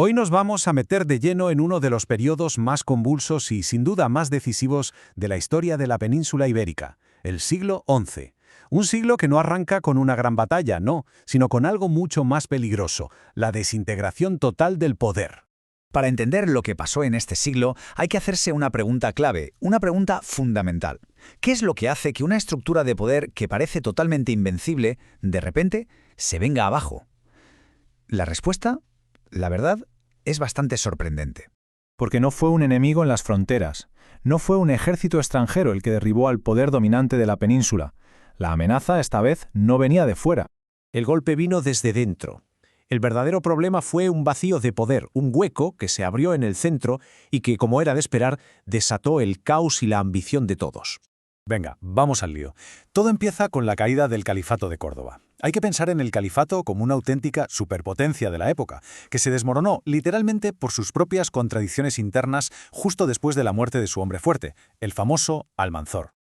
Hoy nos vamos a meter de lleno en uno de los periodos más convulsos y sin duda más decisivos de la historia de la península ibérica, el siglo XI. Un siglo que no arranca con una gran batalla, no, sino con algo mucho más peligroso, la desintegración total del poder. Para entender lo que pasó en este siglo, hay que hacerse una pregunta clave, una pregunta fundamental. ¿Qué es lo que hace que una estructura de poder que parece totalmente invencible, de repente, se venga abajo? La respuesta, la verdad, es bastante sorprendente. Porque no fue un enemigo en las fronteras, no fue un ejército extranjero el que derribó al poder dominante de la península. La amenaza, esta vez, no venía de fuera. El golpe vino desde dentro. El verdadero problema fue un vacío de poder, un hueco que se abrió en el centro y que, como era de esperar, desató el caos y la ambición de todos. Venga, vamos al lío. Todo empieza con la caída del Califato de Córdoba. Hay que pensar en el Califato como una auténtica superpotencia de la época, que se desmoronó literalmente por sus propias contradicciones internas justo después de la muerte de su hombre fuerte, el famoso Almanzor.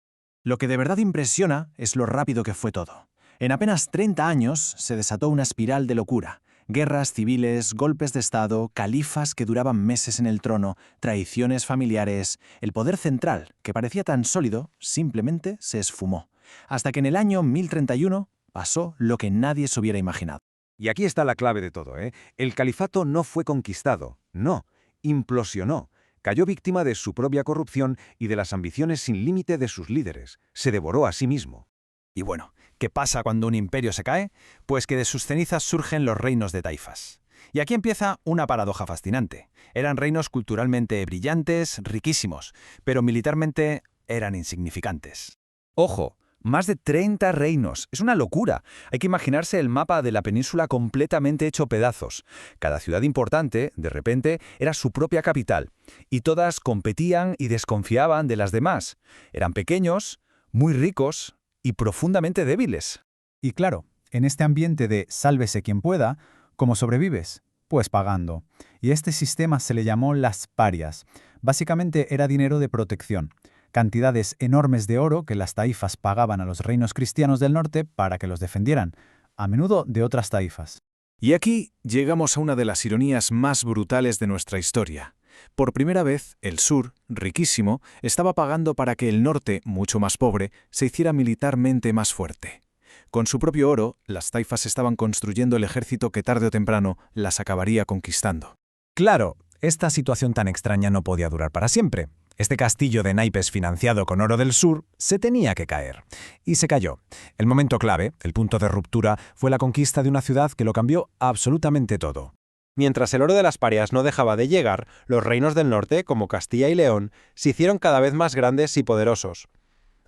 Lo que de verdad impresiona es lo rápido que fue todo. En apenas 30 años se desató una espiral de locura. Guerras civiles, golpes de Estado, califas que duraban meses en el trono, traiciones familiares. El poder central, que parecía tan sólido, simplemente se esfumó. Hasta que en el año 1031 pasó lo que nadie se hubiera imaginado. Y aquí está la clave de todo, ¿eh? El califato no fue conquistado, no, implosionó. Cayó víctima de su propia corrupción y de las ambiciones sin límite de sus líderes. Se devoró a sí mismo. Y bueno, ¿qué pasa cuando un imperio se cae? Pues que de sus cenizas surgen los reinos de taifas. Y aquí empieza una paradoja fascinante. Eran reinos culturalmente brillantes, riquísimos, pero militarmente eran insignificantes. Ojo, más de 30 reinos. Es una locura. Hay que imaginarse el mapa de la península completamente hecho pedazos. Cada ciudad importante, de repente, era su propia capital. Y todas competían y desconfiaban de las demás. Eran pequeños, muy ricos y profundamente débiles. Y claro, en este ambiente de sálvese quien pueda, ¿cómo sobrevives? Pues pagando. Y este sistema se le llamó las parias. Básicamente era dinero de protección. Cantidades enormes de oro que las taifas pagaban a los reinos cristianos del norte para que los defendieran, a menudo de otras taifas. Y aquí llegamos a una de las ironías más brutales de nuestra historia. Por primera vez, el sur, riquísimo, estaba pagando para que el norte, mucho más pobre, se hiciera militarmente más fuerte. Con su propio oro, las taifas estaban construyendo el ejército que tarde o temprano las acabaría conquistando. Claro, esta situación tan extraña no podía durar para siempre. Este castillo de naipes financiado con oro del sur se tenía que caer. Y se cayó. El momento clave, el punto de ruptura, fue la conquista de una ciudad que lo cambió absolutamente todo. Mientras el oro de las parias no dejaba de llegar, los reinos del norte, como Castilla y León, se hicieron cada vez más grandes y poderosos.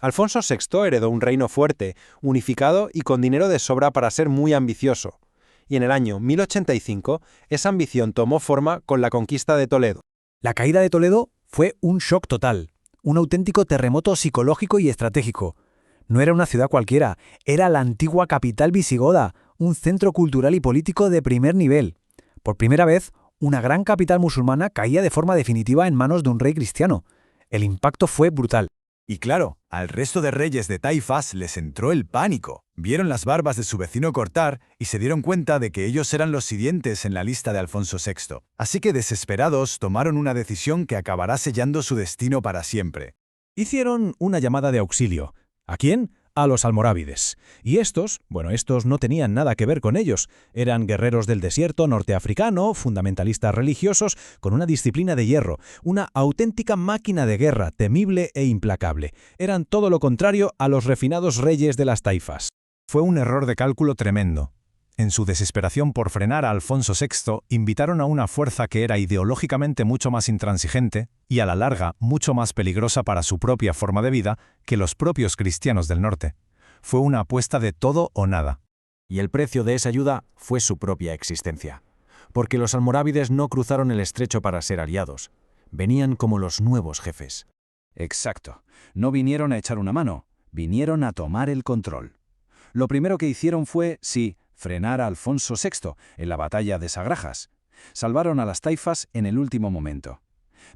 Alfonso VI heredó un reino fuerte, unificado y con dinero de sobra para ser muy ambicioso. Y en el año 1085, esa ambición tomó forma con la conquista de Toledo. La caída de Toledo fue un shock total, un auténtico terremoto psicológico y estratégico. No era una ciudad cualquiera, era la antigua capital visigoda, un centro cultural y político de primer nivel. Por primera vez, una gran capital musulmana caía de forma definitiva en manos de un rey cristiano. El impacto fue brutal. Y claro, al resto de reyes de taifas les entró el pánico. Vieron las barbas de su vecino cortar y se dieron cuenta de que ellos eran los siguientes en la lista de Alfonso VI. Así que desesperados tomaron una decisión que acabará sellando su destino para siempre. Hicieron una llamada de auxilio. ¿A quién? A los almorávides. Y estos no tenían nada que ver con ellos. Eran guerreros del desierto norteafricano, fundamentalistas religiosos, con una disciplina de hierro, una auténtica máquina de guerra, temible e implacable. Eran todo lo contrario a los refinados reyes de las taifas. Fue un error de cálculo tremendo. En su desesperación por frenar a Alfonso VI, invitaron a una fuerza que era ideológicamente mucho más intransigente y a la larga mucho más peligrosa para su propia forma de vida que los propios cristianos del norte. Fue una apuesta de todo o nada. Y el precio de esa ayuda fue su propia existencia. Porque los almorávides no cruzaron el estrecho para ser aliados. Venían como los nuevos jefes. Exacto. No vinieron a echar una mano, vinieron a tomar el control. Lo primero que hicieron fue, sí, frenar a Alfonso VI en la batalla de Sagrajas. Salvaron a las taifas en el último momento.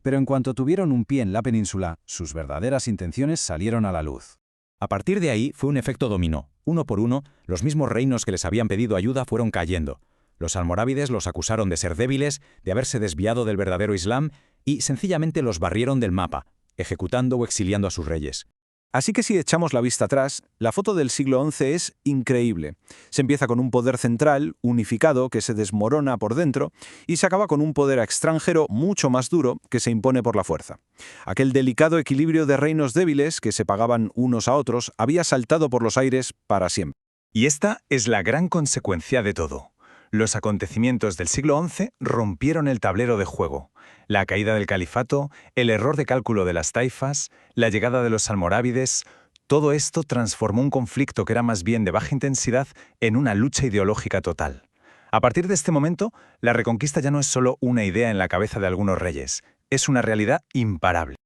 Pero en cuanto tuvieron un pie en la península, sus verdaderas intenciones salieron a la luz. A partir de ahí fue un efecto dominó. Uno por uno, los mismos reinos que les habían pedido ayuda fueron cayendo. Los almorávides los acusaron de ser débiles, de haberse desviado del verdadero Islam y sencillamente los barrieron del mapa, ejecutando o exiliando a sus reyes. Así que si echamos la vista atrás, la foto del siglo XI es increíble. Se empieza con un poder central, unificado, que se desmorona por dentro, y se acaba con un poder extranjero mucho más duro, que se impone por la fuerza. Aquel delicado equilibrio de reinos débiles, que se pagaban unos a otros, había saltado por los aires para siempre. Y esta es la gran consecuencia de todo. Los acontecimientos del siglo XI rompieron el tablero de juego. La caída del califato, el error de cálculo de las taifas, la llegada de los almorávides, todo esto transformó un conflicto que era más bien de baja intensidad en una lucha ideológica total. A partir de este momento, la reconquista ya no es solo una idea en la cabeza de algunos reyes, es una realidad imparable.